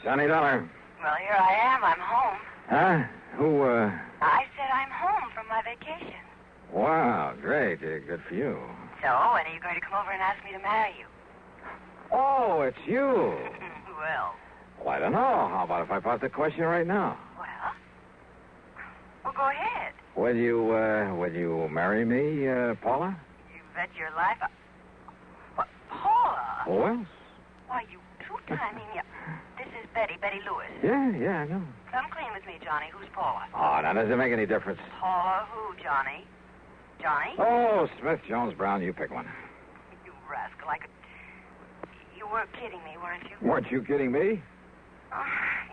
Johnny Dollar. Well, here I am. I'm home. Huh? Who, I said I'm home from my vacation. Wow, great. Good for you. So, when are you going to come over and ask me to marry you? Oh, it's you. Well, I don't know. How about if I pop the question right now? Well, go ahead. Will you marry me, Paula? You bet your life. What, Paula? Who else? Why, you two-timing. This is Betty Lewis. Yeah, I know. Come clean with me, Johnny. Who's Paula? Oh, now, does it make any difference? Paula who, Johnny? Johnny? Oh, Smith, Jones, Brown, you pick one. You rascal, You were kidding me, weren't you? Weren't you kidding me? Oh,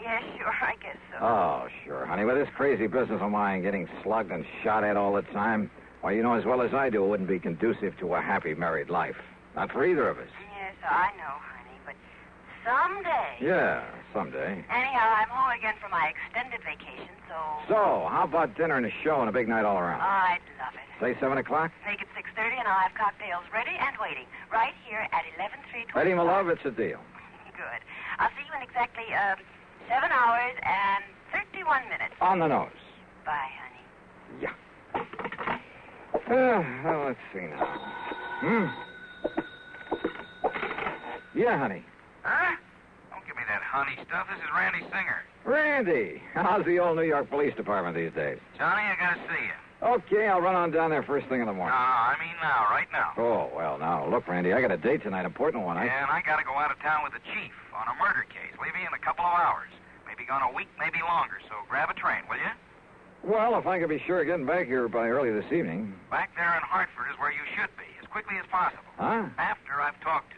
yeah, sure, I guess so. Oh, sure, honey. With this crazy business of mine getting slugged and shot at all the time, why, you know as well as I do it wouldn't be conducive to a happy married life. Not for either of us. Yes, I know, honey, but someday... Yeah, someday. Anyhow, I'm home again for my extended vacation, so... So, how about dinner and a show and a big night all around? I'd love it. Say 7 o'clock? Make it 6:30 and I'll have cocktails ready and waiting. Right here at 11:325. Betty, my love, it's a deal. Good. I'll see you in exactly 7 hours and 31 minutes. On the nose. Bye, honey. Yeah. Well, let's see now. Yeah, honey. Huh? Don't give me that honey stuff. This is Randy Singer. Randy, how's the old New York Police Department these days? Johnny, I gotta see you. Okay, I'll run on down there first thing in the No, morning. I mean now, right now. Oh, well, now, look, Randy, I got a date tonight, important one. Yeah, and I gotta go out of town with the chief on a murder case, leaving in a couple of hours. Maybe gone a week, maybe longer, so grab a train, will you? Well, if I could be sure of getting back here by early this evening. Back there in Hartford is where you should be, as quickly as possible. Huh? After I've talked to you.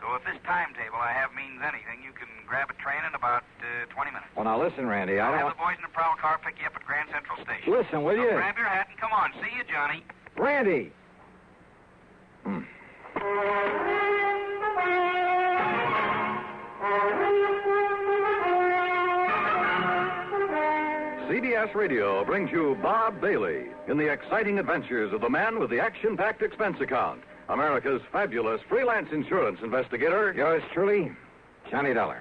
So if this timetable I have means anything, you can grab a train in about 20 minutes. Well, now, listen, Randy, I I'll don't... have the boys in the prowl car pick you up at Grand Central Station. Listen, will So you? grab your hat and come on. See you, Johnny. Randy! CBS Radio brings you Bob Bailey in the exciting adventures of the man with the action-packed expense account, America's fabulous freelance insurance investigator. Yours truly, Johnny Dollar.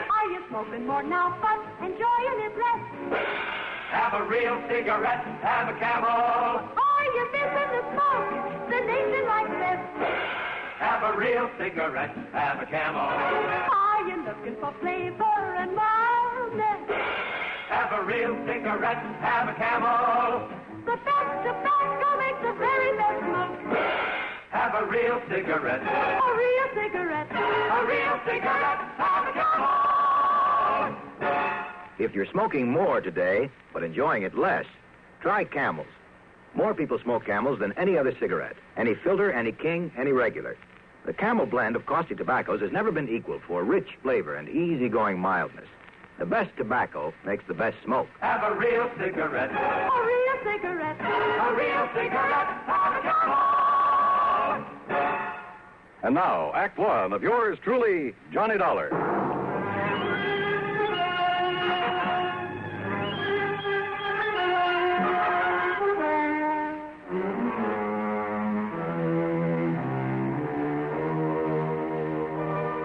Are you smoking more now, but enjoying it less? Have a real cigarette, have a Camel. Are you missing the smoke? The nation like this. Have a real cigarette, have a Camel. Are you looking for flavor and mildness? Have a real cigarette, have a Camel. The best tobacco makes the very best smoke. Have a real cigarette. A real cigarette. A real cigarette, have a Camel. If you're smoking more today, but enjoying it less, try Camels. More people smoke Camels than any other cigarette. Any filter, any king, any regular. The Camel blend of caustic tobaccos has never been equaled for rich flavor and easygoing mildness. The best tobacco makes the best smoke. Have a real cigarette. A real cigarette. A real cigarette, have a Camel. And now, Act One of yours truly, Johnny Dollar.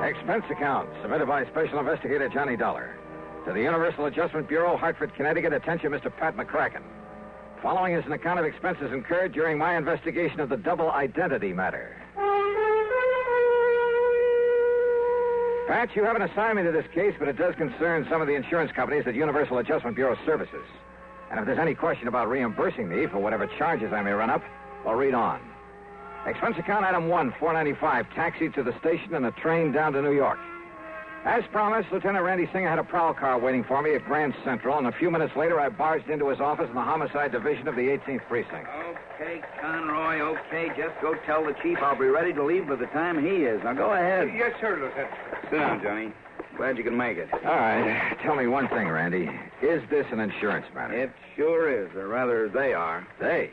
Expense account submitted by Special Investigator Johnny Dollar to the Universal Adjustment Bureau, Hartford, Connecticut. Attention, Mr. Pat McCracken. Following is an account of expenses incurred during my investigation of the double identity matter. Pat, you haven't assigned me to this case, but it does concern some of the insurance companies that Universal Adjustment Bureau services. And if there's any question about reimbursing me for whatever charges I may run up, well, read on. Expense account item 1, $4.95, taxi to the station and a train down to New York. As promised, Lieutenant Randy Singer had a prowl car waiting for me at Grand Central, and a few minutes later I barged into his office in the Homicide Division of the 18th Precinct. Okay, Conroy, okay. Just go tell the chief I'll be ready to leave by the time he is. Now, go ahead. Yes, sir, Lieutenant. Sit down, Johnny. Glad you can make it. All right. Tell me one thing, Randy. Is this an insurance matter? It sure is, or rather, they are. They?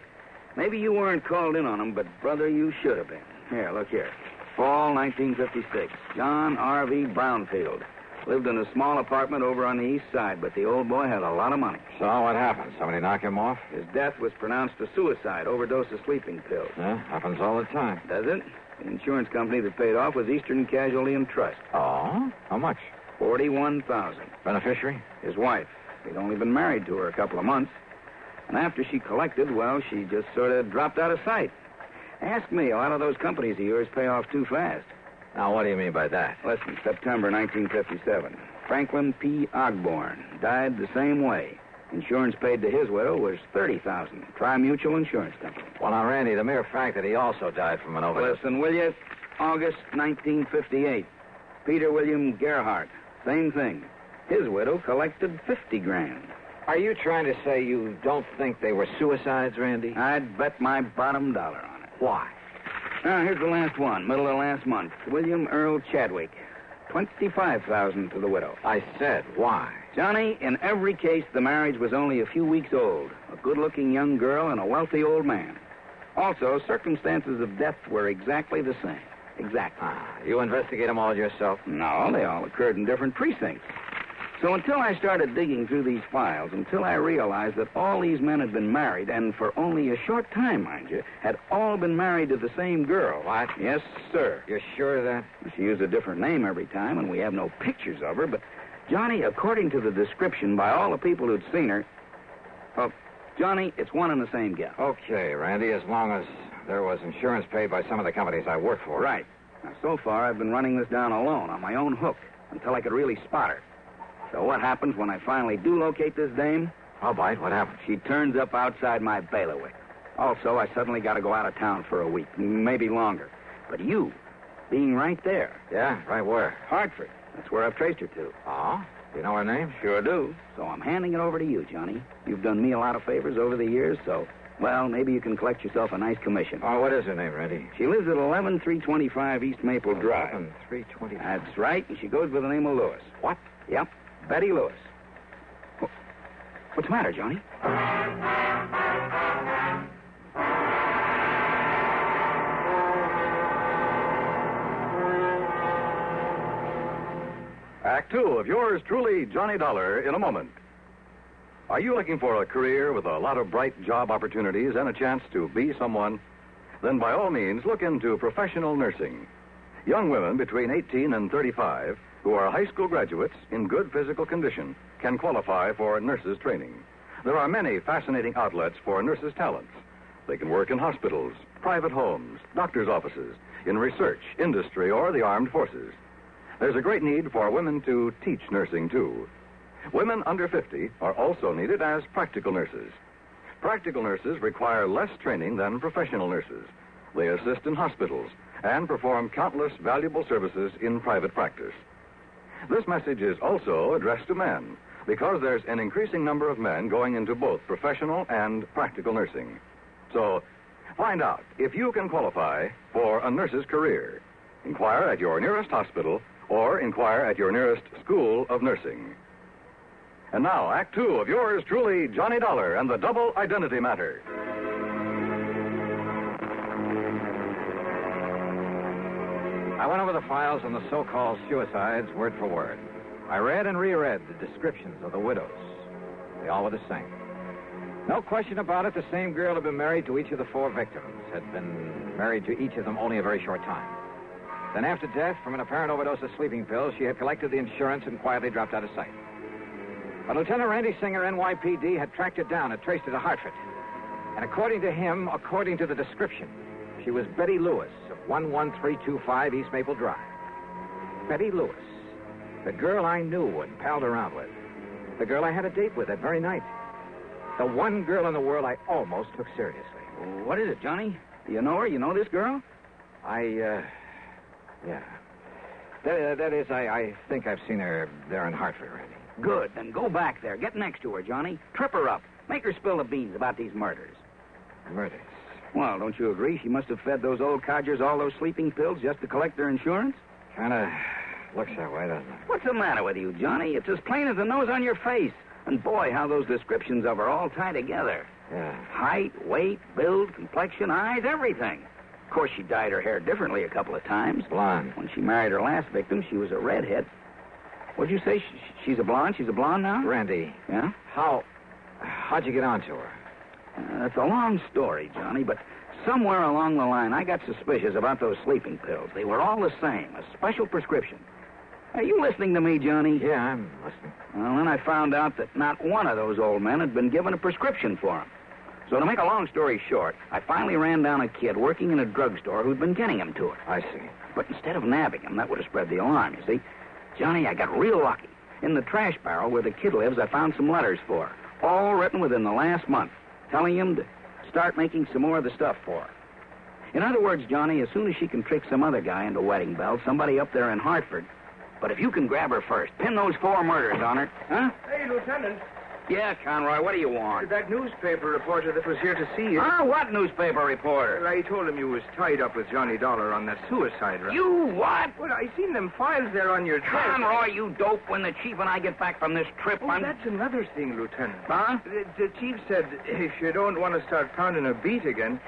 Maybe you weren't called in on them, but, brother, you should have been. Here, look here. Fall 1956. John R.V. Brownfield. Lived in a small apartment over on the east side, but the old boy had a lot of money. So what happened? Somebody knock him off? His death was pronounced a suicide, overdose of sleeping pills. Yeah, happens all the time. Does it? The insurance company that paid off was Eastern Casualty and Trust. Oh? How much? $41,000. Beneficiary? His wife. He'd only been married to her a couple of months. And after she collected, well, she just sort of dropped out of sight. Ask me, a lot of those companies of yours pay off too fast. Now, what do you mean by that? Listen, September 1957. Franklin P. Ogborn died the same way. Insurance paid to his widow was $30,000. Tri-Mutual Insurance Company. Well, now, Randy, the mere fact that he also died from an overdose... Listen, will you? August 1958. Peter William Gerhardt. Same thing. His widow collected $50,000. Are you trying to say you don't think they were suicides, Randy? I'd bet my bottom dollar on it. Why? Now, here's the last one, middle of last month. William Earl Chadwick. $25,000 to the widow. I said, why? Johnny, in every case, the marriage was only a few weeks old. A good-looking young girl and a wealthy old man. Also, circumstances of death were exactly the same. Exactly. You investigate them all yourself? No, they all occurred in different precincts. So until I started digging through these files, until I realized that all these men had been married, and for only a short time, mind you, had all been married to the same girl. What? Yes, sir. You're sure of that? She used a different name every time, and we have no pictures of her, but, Johnny, according to the description by all the people who'd seen her, well, Johnny, it's one and the same gal. Okay, Randy, as long as there was insurance paid by some of the companies I work for. Right. Now, so far, I've been running this down alone, on my own hook, until I could really spot her. So what happens when I finally do locate this dame? I'll bite. What happens? She turns up outside my bailiwick. Also, I suddenly got to go out of town for a week, maybe longer. But you, being right there. Yeah? Right where? Hartford. That's where I've traced her to. Oh? You know her name? Sure do. So I'm handing it over to you, Johnny. You've done me a lot of favors over the years, so, well, maybe you can collect yourself a nice commission. Oh, what is her name, Randy? She lives at 11325 East Maple Drive. 11325. That's right, and she goes by the name of Lewis. What? Yep, Betty Lewis. What's the matter, Johnny? Act 2 of yours truly, Johnny Dollar, in a moment. Are you looking for a career with a lot of bright job opportunities and a chance to be someone? Then by all means, look into professional nursing. Young women between 18 and 35 who are high school graduates in good physical condition can qualify for nurses training. There are many fascinating outlets for nurses' talents. They can work in hospitals, private homes, doctors' offices, in research, industry, or the armed forces. There's a great need for women to teach nursing, too. Women under 50 are also needed as practical nurses. Practical nurses require less training than professional nurses. They assist in hospitals and perform countless valuable services in private practice. This message is also addressed to men because there's an increasing number of men going into both professional and practical nursing. So, find out if you can qualify for a nurse's career. Inquire at your nearest hospital or inquire at your nearest school of nursing. And now, Act 2 of yours truly, Johnny Dollar and the Double Identity Matter. I went over the files on the so-called suicides word for word. I read and reread the descriptions of the widows. They all were the same. No question about it, the same girl had been married to each of the four victims, had been married to each of them only a very short time. Then after death, from an apparent overdose of sleeping pills, she had collected the insurance and quietly dropped out of sight. But Lieutenant Randy Singer, NYPD, had tracked her down and traced her to Hartford. And according to him, according to the description, she was Betty Lewis of 11325 East Maple Drive. Betty Lewis. The girl I knew and palled around with. The girl I had a date with that very night. The one girl in the world I almost took seriously. What is it, Johnny? Do you know her? You know this girl? Yeah. That is, I think I've seen her there in Hartford, Randy. Good. Then go back there. Get next to her, Johnny. Trip her up. Make her spill the beans about these murders. Murders? Well, don't you agree? She must have fed those old codgers all those sleeping pills just to collect their insurance? Kind of looks that way, doesn't it? What's the matter with you, Johnny? It's as plain as the nose on your face. And boy, how those descriptions of her all tie together. Yeah. Height, weight, build, complexion, eyes, everything. Of course, she dyed her hair differently a couple of times. Blonde. When she married her last victim, she was a redhead. What'd you say? She's a blonde? She's a blonde now? Randy. Yeah? How'd you get onto her? It's a long story, Johnny, but somewhere along the line, I got suspicious about those sleeping pills. They were all the same, a special prescription. Are you listening to me, Johnny? Yeah, I'm listening. Well, then I found out that not one of those old men had been given a prescription for them. So to make a long story short, I finally ran down a kid working in a drugstore who'd been getting him to her. I see. But instead of nabbing him, that would have spread the alarm, you see. Johnny, I got real lucky. In the trash barrel where the kid lives, I found some letters for her, all written within the last month, telling him to start making some more of the stuff for her. In other words, Johnny, as soon as she can trick some other guy into wedding bells, somebody up there in Hartford. But if you can grab her first, pin those 4 murders on her. Huh? Hey, Lieutenant. Yeah, Conroy, what do you want? That newspaper reporter that was here to see you. Ah, what newspaper reporter? Well, I told him you was tied up with Johnny Dollar on that suicide run. You what? Well, I seen them files there on your desk. Conroy, you dope. When the chief and I get back from this trip, Oh, I'm... that's another thing, Lieutenant. Huh? The chief said if you don't want to start pounding a beat again,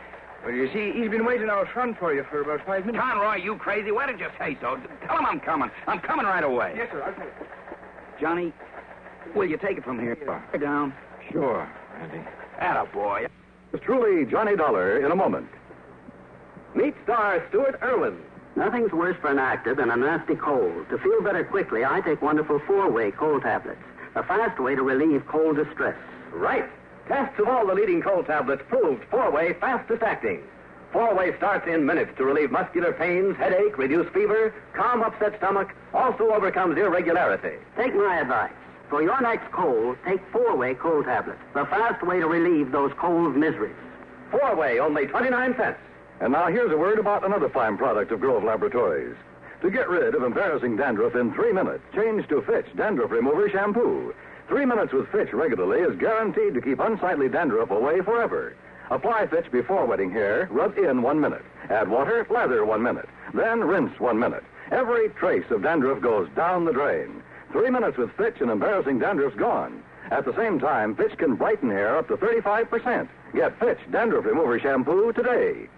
well, you see, he's been waiting out front for you for about 5 minutes. Conroy, you crazy? Why did you say so? Tell him I'm coming. I'm coming right away. Yes, sir. I'll tell you. Johnny, will you take it from here? Down. Sure, Randy. Attaboy. It's truly Johnny Dollar in a moment. Meet star Stuart Irwin. Nothing's worse for an actor than a nasty cold. To feel better quickly, I take wonderful 4-way cold tablets. A fast way to relieve cold distress. Right. Tests of all the leading cold tablets proved 4-way fastest acting. 4-way starts in minutes to relieve muscular pains, headache, reduce fever, calm upset stomach, also overcomes irregularity. Take my advice. For your next cold, take 4-way cold tablets. The fast way to relieve those cold miseries. 4-way, only 29 cents. And now here's a word about another fine product of Grove Laboratories. To get rid of embarrassing dandruff in 3 minutes, change to Fitch Dandruff Remover Shampoo. 3 minutes with Fitch regularly is guaranteed to keep unsightly dandruff away forever. Apply Fitch before wetting hair, rub in 1 minute. Add water, lather 1 minute. Then rinse 1 minute. Every trace of dandruff goes down the drain. 3 minutes with Fitch and embarrassing dandruff's gone. At the same time, Fitch can brighten hair up to 35%. Get Fitch Dandruff Remover Shampoo today.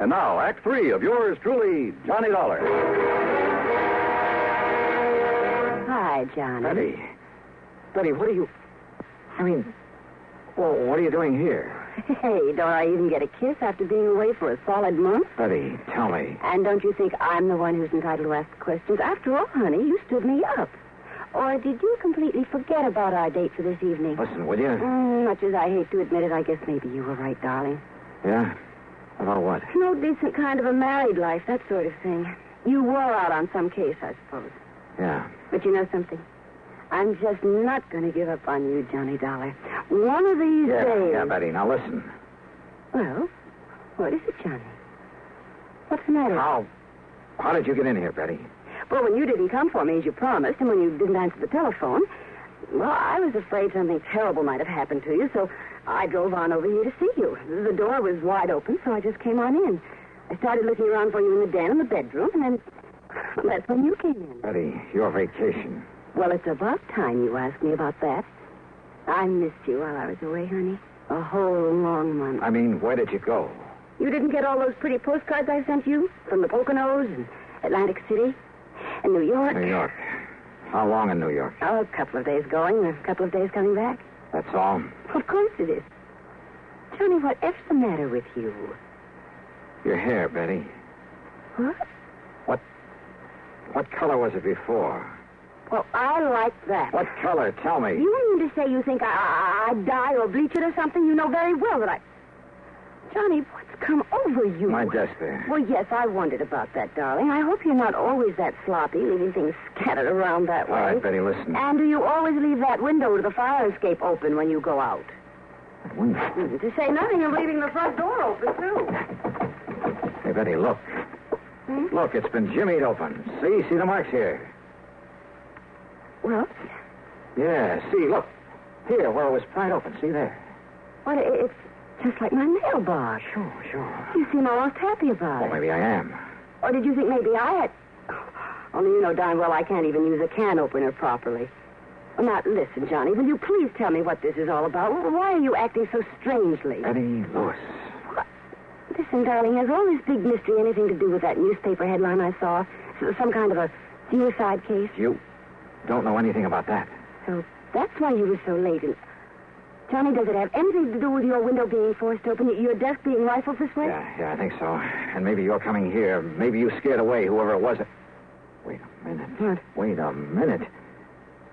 And now, Act 3 of yours truly, Johnny Dollar. Hi, Johnny. Betty, what are you... what are you doing here? Hey, don't I even get a kiss after being away for a solid month? Betty, tell me. And don't you think I'm the one who's entitled to ask the questions? After all, honey, you stood me up. Or did you completely forget about our date for this evening? Listen, will you? Much as I hate to admit it, I guess maybe you were right, darling. Yeah? About what? No decent kind of a married life, that sort of thing. You were out on some case, I suppose. Yeah. But you know something? I'm just not going to give up on you, Johnny Dollar. One of these days... Yeah, Betty, now listen. Well, what is it, Johnny? What's the matter? How did you get in here, Betty? Well, when you didn't come for me as you promised, and when you didn't answer the telephone, well, I was afraid something terrible might have happened to you, so I drove on over here to see you. The door was wide open, so I just came on in. I started looking around for you in the den and the bedroom, and then that's when you came in. Betty, your vacation. Well, it's about time you asked me about that. I missed you while I was away, honey. A whole long month. Where did you go? You didn't get all those pretty postcards I sent you? From the Poconos and Atlantic City and New York? New York. How long in New York? Oh, a couple of days going, a couple of days coming back. That's all? Of course it is. Johnny, whatever's the matter with you? Your hair, Betty. What? What color was it before? Well, I like that. What color? Tell me. You mean to say you think I dye or bleach it or something? You know very well that I... Johnny, what's come over you? My desk there. Well, yes, I wondered about that, darling. I hope you're not always that sloppy, leaving things scattered around that way. All right, Betty, listen. And do you always leave that window to the fire escape open when you go out? That window? To say nothing of leaving the front door open, too. Hey, Betty, look. Look, it's been jimmied open. See the marks here. Well? Yeah, see, look. Here, where it was pried open. See there? Well, it's just like my mailbox. Sure. You seem almost happy about it. Well, maybe I am. Or did you think maybe I had... Only you know darn well I can't even use a can opener properly. Well, now, listen, Johnny, will you please tell me what this is all about? Why are you acting so strangely? Betty Lewis. What? Listen, darling, has all this big mystery anything to do with that newspaper headline I saw? Some kind of a suicide case? don't know anything about that. So that's why you were so late. And Johnny, does it have anything to do with your window being forced open, your desk being rifled this way? Yeah, I think so. And maybe you're coming here. Maybe you scared away whoever it was. Wait a minute. What? Wait a minute.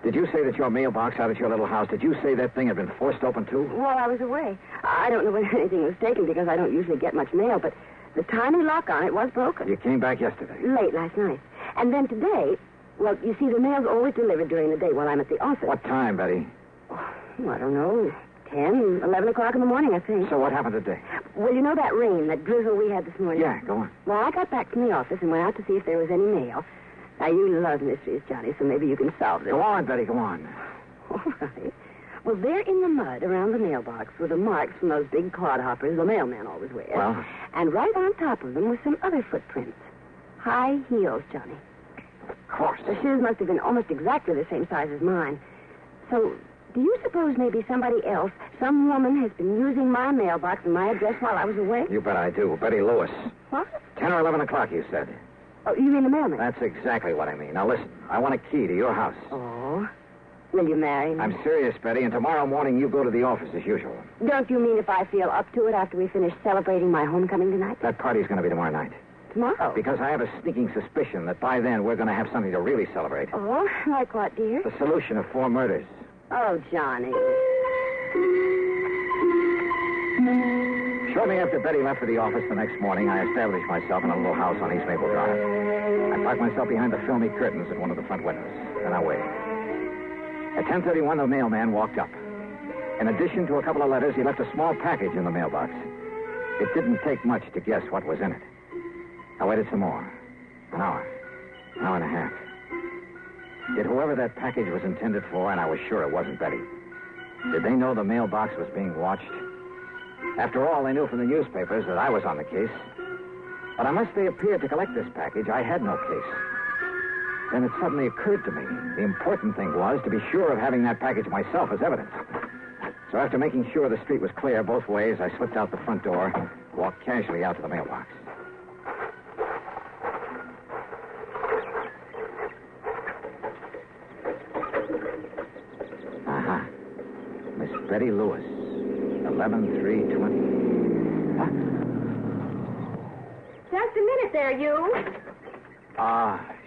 Did you say that your mailbox out at your little house, did you say that thing had been forced open, too? While I was away. I don't know when anything was taken because I don't usually get much mail, but the tiny lock on it was broken. You came back yesterday. Late last night. And then today, well, you see, the mail's always delivered during the day while I'm at the office. What time, Betty? Oh, I don't know. 10, 11 o'clock in the morning, I think. So what happened today? Well, you know that rain, that drizzle we had this morning? Yeah, go on. Well, I got back from the office and went out to see if there was any mail. Now, you love mysteries, Johnny, so maybe you can solve this. Go on, Betty, go on. All right. Well, there in the mud around the mailbox were the marks from those big clodhoppers the mailman always wears. Well? And right on top of them were some other footprints. High heels, Johnny. Of course. The shoes must have been almost exactly the same size as mine. So, do you suppose maybe somebody else, some woman, has been using my mailbox and my address while I was away? You bet I do. Betty Lewis. What? 10 or 11 o'clock, you said. Oh, you mean the mailman? That's exactly what I mean. Now, listen. I want a key to your house. Oh. Will you marry me? I'm serious, Betty, and tomorrow morning you go to the office as usual. Don't you mean if I feel up to it after we finish celebrating my homecoming tonight? That party's going to be tomorrow night. Tomorrow? Because I have a sneaking suspicion that by then we're going to have something to really celebrate. Oh, like what, dear? The solution of 4 murders. Oh, Johnny. Shortly after Betty left for the office the next morning, I established myself in a little house on East Maple Drive. I parked myself behind the filmy curtains at one of the front windows, and I waited. At 10:31, the mailman walked up. In addition to a couple of letters, he left a small package in the mailbox. It didn't take much to guess what was in it. I waited some more. An hour and a half. Did whoever that package was intended for, and I was sure it wasn't Betty, did they know the mailbox was being watched? After all, they knew from the newspapers that I was on the case. But unless they appeared to collect this package, I had no case. Then it suddenly occurred to me, the important thing was to be sure of having that package myself as evidence. So after making sure the street was clear both ways, I slipped out the front door, walked casually out to the mailbox. Miss Betty Lewis, 11/3/20. Huh? Just a minute there, you.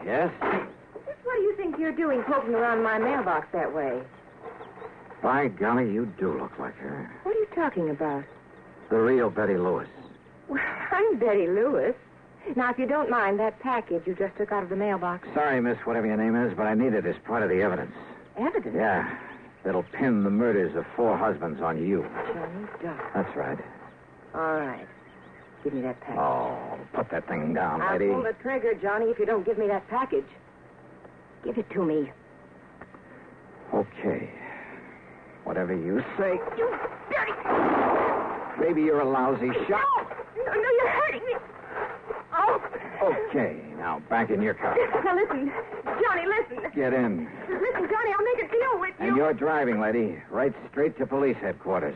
Yes? Just what do you think you're doing poking around my mailbox that way? By golly, you do look like her. What are you talking about? The real Betty Lewis. Well, I'm Betty Lewis. Now, if you don't mind, that package you just took out of the mailbox. Sorry, miss, whatever your name is, but I need it as part of the evidence. Evidence? Yeah. That'll pin the murders of 4 husbands on you. Johnny Dodd. That's right. All right. Give me that package. Oh, put that thing down, I'll lady. pull the trigger, Johnny, if you don't give me that package. Give it to me. Okay. Whatever you say. You dirty... Maybe you're a lousy shot. No, you're hurting me. Oh. Okay, now back in your car. Now, listen. Johnny, listen. Get in. Listen, Johnny, I'll make a deal with you. And you're driving, lady. Right straight to police headquarters.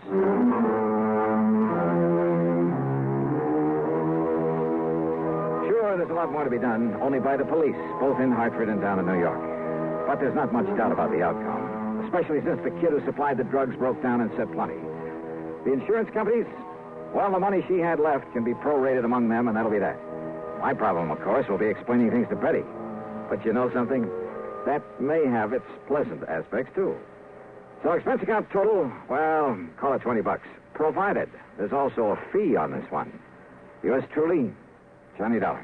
Sure, there's a lot more to be done, only by the police, both in Hartford and down in New York. But there's not much doubt about the outcome, especially since the kid who supplied the drugs broke down and said plenty. The insurance companies, well, the money she had left can be prorated among them, and that'll be that. My problem, of course, will be explaining things to Betty. But you know something? That may have its pleasant aspects, too. So expense account total, well, call it $20. Provided there's also a fee on this one. Yours truly, Johnny Dollar.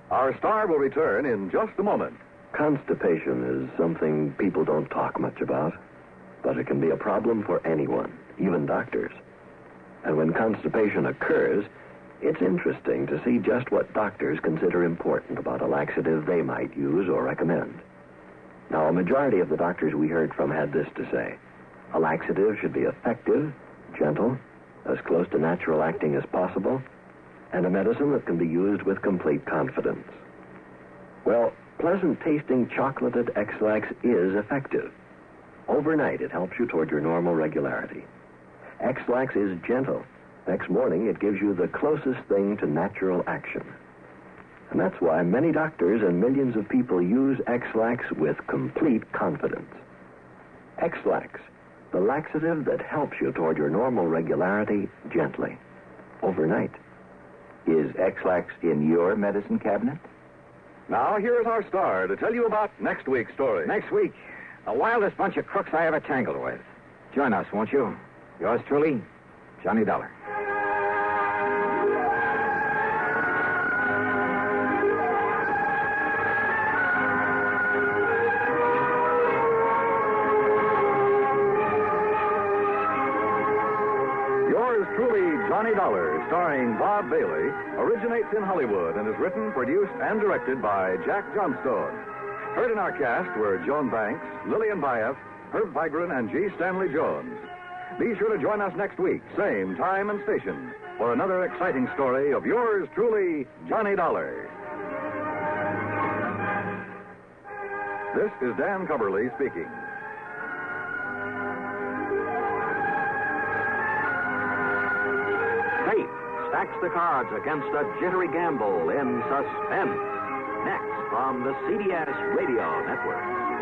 Our star will return in just a moment. Constipation is something people don't talk much about, but it can be a problem for anyone, even doctors. And when constipation occurs, it's interesting to see just what doctors consider important about a laxative they might use or recommend. Now, a majority of the doctors we heard from had this to say. A laxative should be effective, gentle, as close to natural acting as possible, and a medicine that can be used with complete confidence. Well, pleasant-tasting chocolated X-Lax is effective. Overnight, it helps you toward your normal regularity. X-Lax is gentle. Next morning, it gives you the closest thing to natural action. And that's why many doctors and millions of people use X-Lax with complete confidence. X-Lax, the laxative that helps you toward your normal regularity gently, overnight. Is X-Lax in your medicine cabinet? Now, here's our star to tell you about next week's story. Next week, the wildest bunch of crooks I ever tangled with. Join us, won't you? Yours truly, Johnny Dollar. Yours truly, Johnny Dollar, starring Bob Bailey, originates in Hollywood and is written, produced, and directed by Jack Johnstone. Heard in our cast were Joan Banks, Lillian Baeff, Herb Vigran, and G. Stanley Jones. Be sure to join us next week, same time and station, for another exciting story of yours truly, Johnny Dollar. This is Dan Coverly speaking. Fate stacks the cards against a jittery gamble in Suspense. Next from the CBS Radio Network.